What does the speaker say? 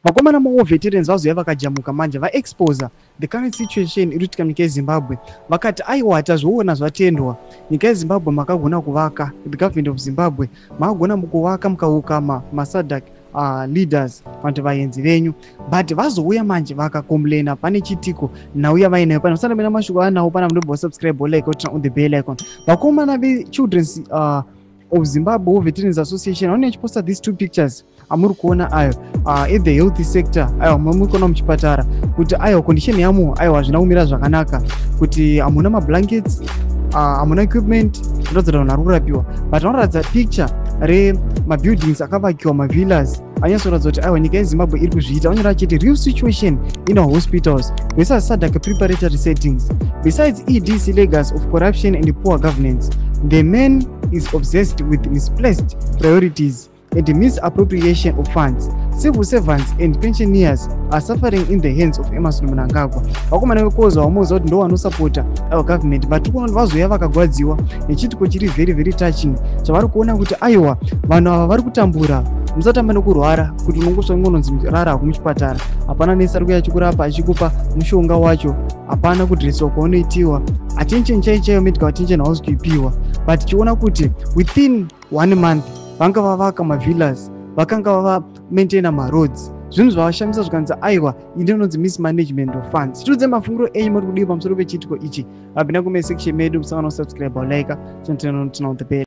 vakomana mawo veterans vazoya vakajamuka manje vaexposa the current situation iri kuitika nyika yeZimbabwe. Vakati aiwa tazvoona zvatendwa, nyika yeZimbabwe makagona kuvaka, the government of Zimbabwe makagona kuvaka mukauka maSADC leaders vantu vaenzi venyu, but vazouya manje vakakomplaina pane chitiko nauya vainayo pano. Musana mena mashoko anawo pana munobva subscribe like turn on the bell icon. Vakomana ve-children's of Zimbabwe Veterans Association vanenge vachiposta these two pictures amuri kuona ayo in the health sector, ayo muri kuona muchipatara kuti ayo condition yamo ayo hazvina kumira zvakanaka, kuti hamuna mablankets, hamuna equipment, zvinoratidza kuti vanhu vari kurapiwa, but vanoratidza picture remabuildings akavakiwa mavillas anyatsoratidza kuti aiwa nyika yeZimbabwe iri kuzviita. Vanyora vachiti real situation in our hospitals versus SADC preparatory settings. Besides EDC legacy of corruption and poor governance, the man is obsessed with misplaced priorities and misappropriation of funds. Civil servants and pensioners are suffering in the hands of Mnangagwa. Vakomana vekoza vamoza kuti ndo vanosapota our government, but tikuona vazoya vakagwadziwa nechitiko chiri very very touching chavari kuona kuti aiwa vanhu ava vari kutambura. Musatamba nekurwara kuti unongosva ngononzi rara kumuchipatara, hapana nesi ari kuuya achikurapa achikupa mushonga wacho, hapana kudhiriswa kwaunoitiwa, attention chaiyo medical attention hausi kuipiwa. But tichiona kuti within 1 month vanga vavaka mavillas, vakanga vava maintaina maroads, zvinhu zvavashamisa zvikanzi aiwa inde inonzi mismanagement of funds. Tiudze mafungiro enyu muri kudiwa pamusoro pechitiko ichi. Vabvina kume section medu, musangana kusubscribe like turn on the bell.